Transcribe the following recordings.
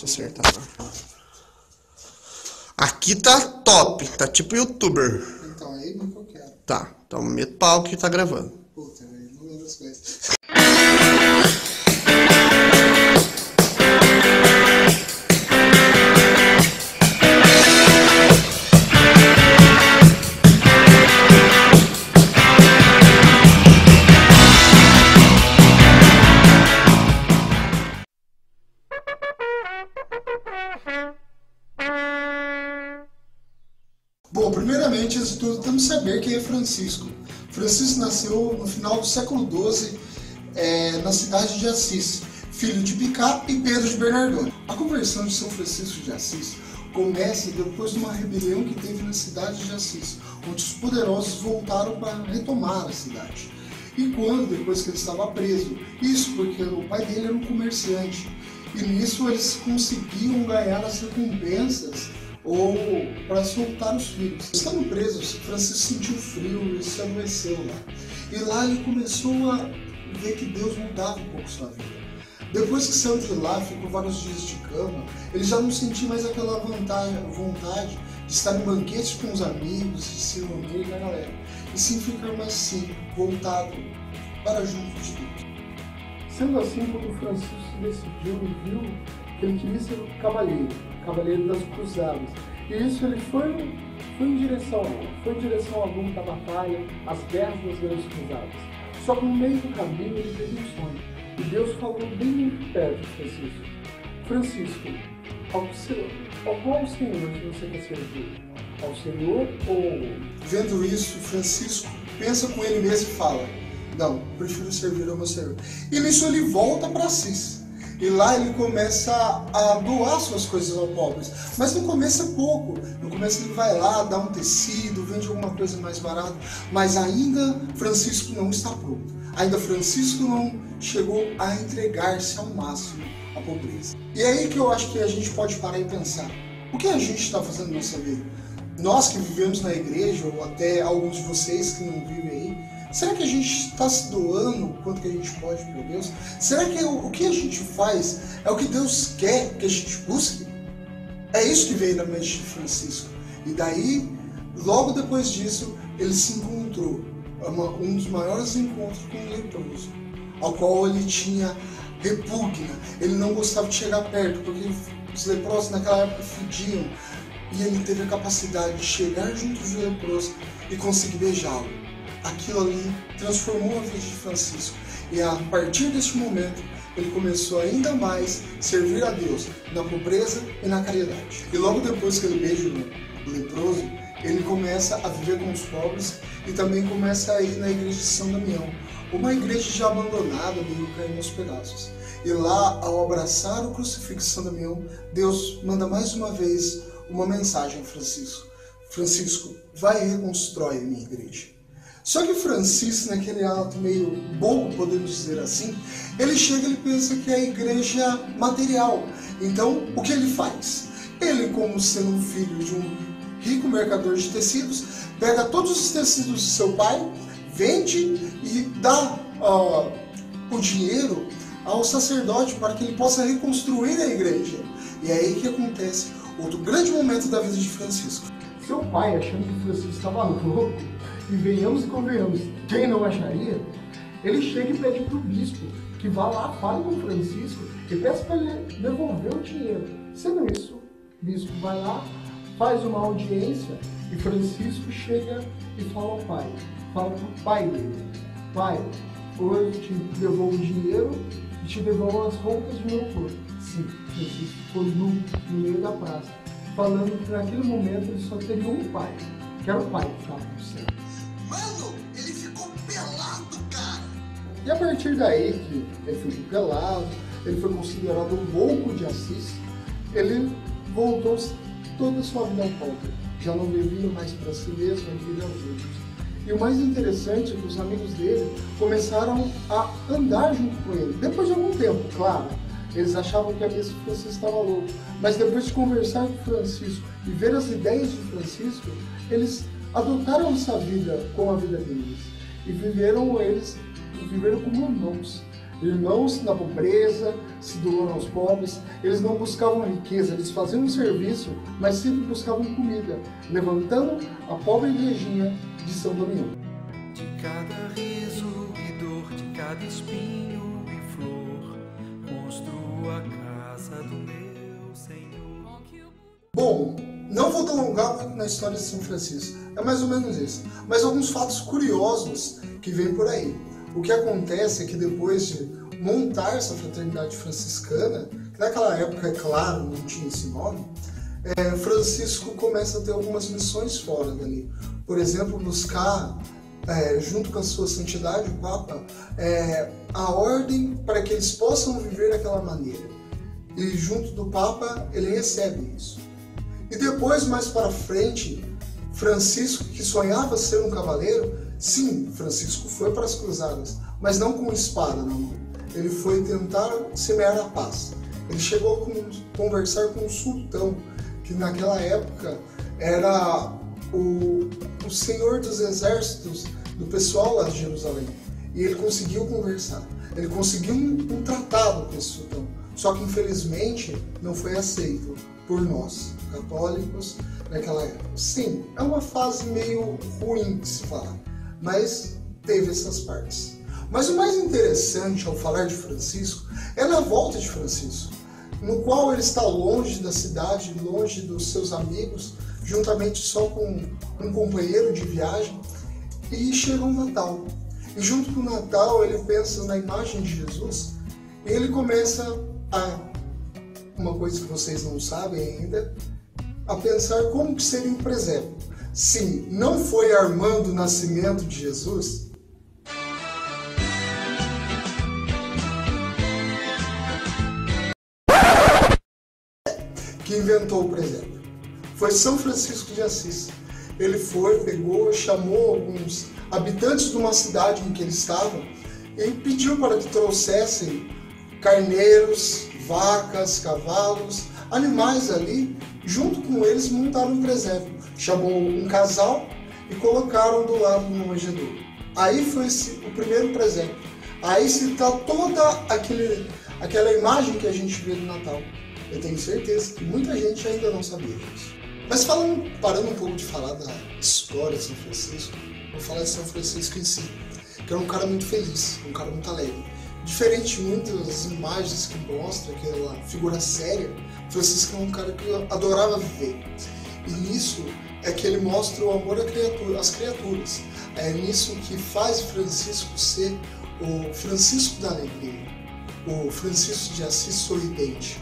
Deixa eu acertar. Aqui tá top, tá tipo youtuber. Então, é aí que eu quero. Tá, então meto pau que tá gravando. Puta, velho, não lembro as coisas. Bom, primeiramente, antes de tudo, temos que saber quem é Francisco. Francisco nasceu no final do século XII, na cidade de Assis, filho de Picá e Pedro de Bernardone. A conversão de São Francisco de Assis começa depois de uma rebelião que teve na cidade de Assis, onde os poderosos voltaram para retomar a cidade. E quando, depois que ele estava preso, isso porque o pai dele era um comerciante, e nisso eles conseguiam ganhar as recompensas ou para soltar os filhos. Estando presos, Francisco sentiu frio e se adoeceu lá. E lá ele começou a ver que Deus mudava um pouco sua vida. Depois que saiu de lá, ficou vários dias de cama, ele já não sentia mais aquela vontade de estar em banquetes com os amigos, de se reunir com a galera, e sim ficar mais sim, voltado para junto de Deus. Sendo assim, quando Francisco se decidiu e viu que ele queria ser cavaleiro das cruzadas. E isso ele foi em direção à luta, à batalha, às guerras das grandes cruzadas. Só que no meio do caminho ele teve um sonho. E Deus falou bem perto de Francisco. Francisco, ao qual Senhor que você quer servir? Ao Senhor ou... Vendo isso, Francisco pensa com ele mesmo e fala: não, prefiro servir ao meu Senhor. E nisso ele volta para Assis. E lá ele começa a doar suas coisas aos pobres. Mas no começo é pouco. No começo ele vai lá, dá um tecido, vende alguma coisa mais barata. Mas ainda Francisco não está pronto. Ainda Francisco não chegou a entregar-se ao máximo à pobreza. E é aí que eu acho que a gente pode parar e pensar: o que a gente está fazendo na nossa vida? Nós que vivemos na igreja, ou até alguns de vocês que não vivem aí, será que a gente está se doando o quanto que a gente pode para Deus? Será que o que a gente faz é o que Deus quer que a gente busque? É isso que veio na mente de Francisco. E daí, logo depois disso, ele se encontrou, um dos maiores encontros com um leproso, ao qual ele tinha repugna. Ele não gostava de chegar perto, porque os leprosos naquela época fediam. E ele teve a capacidade de chegar junto do leproso e conseguir beijá-lo. Aquilo ali transformou a vida de Francisco. E a partir deste momento, ele começou ainda mais a servir a Deus na pobreza e na caridade. E logo depois que ele beija o leproso, ele começa a viver com os pobres e também começa a ir na igreja de São Damião, uma igreja já abandonada, meio caindo aos pedaços. E lá, ao abraçar o crucifixo de São Damião, Deus manda mais uma vez uma mensagem a Francisco: Francisco, vai e reconstrói a minha igreja. Só que Francisco, naquele ato meio bobo, podemos dizer assim, ele chega e pensa que é a igreja material. Então, o que ele faz? Ele, como sendo um filho de um rico mercador de tecidos, pega todos os tecidos do seu pai, vende e dá o dinheiro ao sacerdote para que ele possa reconstruir a igreja. E é aí que acontece outro grande momento da vida de Francisco. Seu pai, achando que Francisco estava louco, e venhamos e convenhamos, quem não acharia, ele chega e pede para o bispo que vá lá, fale com Francisco e peça para ele devolver o dinheiro. Sendo isso, o bispo vai lá, faz uma audiência e Francisco chega e fala ao pai, fala para o pai dele: pai, hoje eu te devolvo o dinheiro e te devolvo as roupas do meu corpo. Sim, Francisco ficou nu no meio da praça, falando que naquele momento ele só teria um pai, que era o pai que estava no céu. Mano, ele ficou pelado, cara! E a partir daí que ele ficou pelado, ele foi considerado um louco de Assis, ele voltou toda a sua vida ao palco. Já não vivia mais para si mesmo, vivia aos outros. E o mais interessante é que os amigos dele começaram a andar junto com ele. Depois de algum tempo, claro, eles achavam que a mesma Francisco estava louco. Mas depois de conversar com Francisco e ver as ideias de Francisco, eles adotaram essa vida como a vida deles. E viveram como irmãos. irmãos na pobreza, se doando aos pobres. Eles não buscavam riqueza, eles faziam um serviço, mas sempre buscavam comida, levantando a pobre igrejinha de São Damião. De cada riso e dor, de cada espinho e flor, construo a casa do meu Senhor. Bom, não vou delongar muito na história de São Francisco, é mais ou menos isso. Mas alguns fatos curiosos que vêm por aí. O que acontece é que depois de montar essa fraternidade franciscana, que naquela época, é claro, não tinha esse nome, Francisco começa a ter algumas missões fora dali. Por exemplo, buscar, junto com a sua santidade, o Papa, a ordem para que eles possam viver daquela maneira. E junto do Papa, ele recebe isso. E depois, mais para frente, Francisco, que sonhava ser um cavaleiro, sim, Francisco foi para as cruzadas, mas não com espada na mão. Ele foi tentar semear a paz. Ele chegou a conversar com o sultão, que naquela época era o senhor dos exércitos do pessoal lá de Jerusalém. E ele conseguiu conversar. Ele conseguiu um tratado com esse sultão. Só que, infelizmente, não foi aceito por nós, católicos, naquela época. Sim, é uma fase meio ruim de se falar, mas teve essas partes. Mas o mais interessante ao falar de Francisco é na volta de Francisco, no qual ele está longe da cidade, longe dos seus amigos, juntamente só com um companheiro de viagem, e chega o Natal. E junto com o Natal ele pensa na imagem de Jesus e ele começa uma coisa que vocês não sabem ainda, a pensar como que seria o presépio. Sim, não foi armando o nascimento de Jesus? Que inventou o presépio. Foi São Francisco de Assis. Ele pegou, chamou alguns habitantes de uma cidade em que ele estava e pediu para que trouxessem carneiros, vacas, cavalos, animais ali, junto com eles montaram um presépio. Chamou um casal e colocaram do lado do manjedouro. Aí foi o primeiro presépio. Aí se está toda aquela imagem que a gente vê no Natal. Eu tenho certeza que muita gente ainda não sabia disso. Mas parando um pouco de falar da história de São Francisco, vou falar de São Francisco em si, que era um cara muito feliz, um cara muito alegre. Diferente de muitas imagens que mostram aquela figura séria, Francisco é um cara que adorava viver. E nisso é que ele mostra o amor às criaturas. É nisso que faz Francisco ser o Francisco da alegria, o Francisco de Assis sorridente.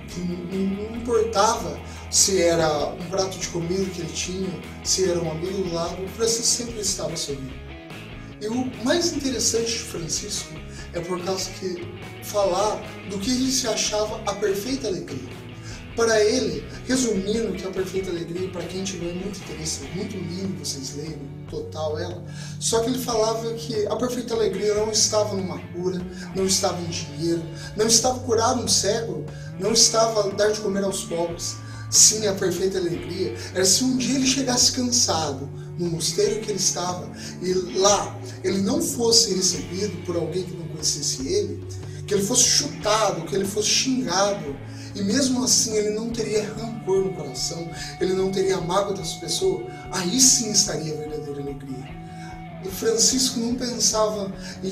Que não importava se era um prato de comida que ele tinha, se era um amigo do lado, o Francisco sempre estava sorrindo. E o mais interessante de Francisco é por causa que falar do que ele se achava a perfeita alegria. Para ele, resumindo que a perfeita alegria, para quem tiver muito interesse, é muito lindo vocês lerem, total ela, só que ele falava que a perfeita alegria não estava numa cura, não estava em dinheiro, não estava curar um cego, não estava dar de comer aos pobres. Sim, a perfeita alegria era se um dia ele chegasse cansado no mosteiro que ele estava e lá ele não fosse recebido por alguém que não conhecesse ele, que ele fosse chutado, que ele fosse xingado, e mesmo assim ele não teria rancor no coração, ele não teria mágoa das pessoas, aí sim estaria a verdadeira alegria. E Francisco não pensava em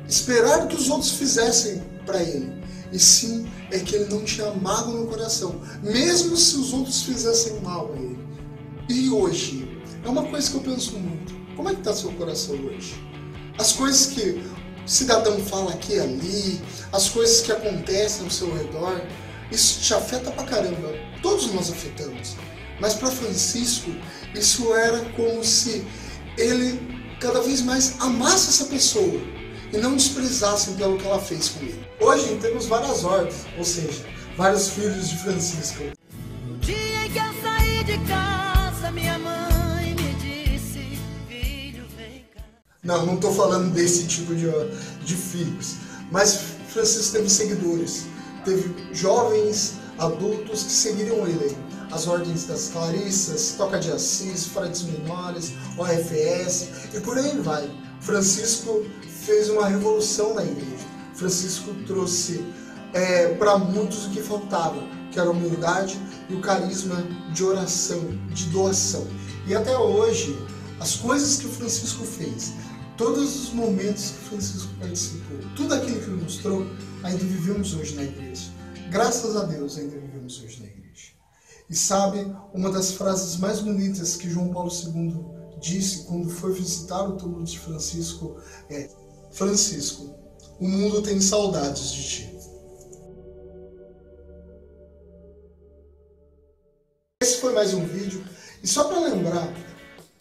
esperar que os outros fizessem para ele, e sim é que ele não tinha mágoa no coração, mesmo se os outros fizessem mal a ele. E hoje, é uma coisa que eu penso muito, como é que está seu coração hoje? As coisas que o cidadão fala aqui e ali, as coisas que acontecem ao seu redor, isso te afeta pra caramba, todos nós afetamos. Mas para Francisco, isso era como se ele cada vez mais amasse essa pessoa e não desprezasse pelo que ela fez com ele. Hoje temos várias ordens, ou seja, vários filhos de Francisco. No dia em que eu saí de casa, minha mãe me disse: filho, vem cá. Não estou falando desse tipo de filhos, mas Francisco teve seguidores. Teve jovens, adultos que seguiram ele. As ordens das Clarissas, Toca de Assis, Frades Menores, OFS e por aí vai. Francisco fez uma revolução na igreja. Francisco trouxe para muitos o que faltava, que era a humildade e o carisma de oração, de doação. E até hoje, as coisas que o Francisco fez, todos os momentos que o Francisco participou, tudo aquilo que ele mostrou, ainda vivemos hoje na igreja. Graças a Deus ainda vivemos hoje na igreja. E sabe, uma das frases mais bonitas que João Paulo II disse quando foi visitar o túmulo de Francisco é: Francisco, o mundo tem saudades de ti. Esse foi mais um vídeo. E só para lembrar,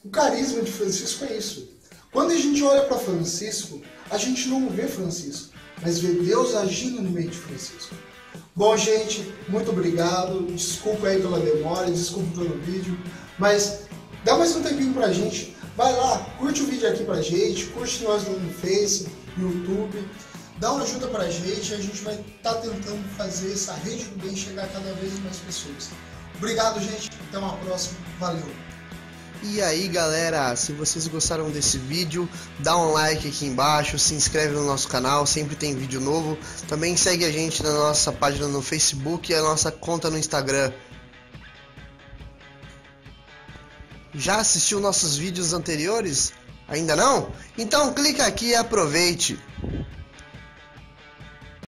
o carisma de Francisco é isso. Quando a gente olha para Francisco, a gente não vê Francisco, mas vê Deus agindo no meio de Francisco. Bom, gente, muito obrigado. Desculpa aí pela demora, desculpa pelo vídeo, mas dá mais um tempinho pra gente. Vai lá, curte o vídeo aqui pra gente, curte nós no Face, no YouTube. Dá uma ajuda pra gente, a gente vai estar tentando fazer essa rede do bem chegar a cada vez mais pessoas. Obrigado, gente. Até uma próxima. Valeu. E aí, galera, se vocês gostaram desse vídeo, dá um like aqui embaixo, se inscreve no nosso canal, sempre tem vídeo novo. Também segue a gente na nossa página no Facebook e a nossa conta no Instagram. Já assistiu nossos vídeos anteriores? Ainda não? Então clica aqui e aproveite!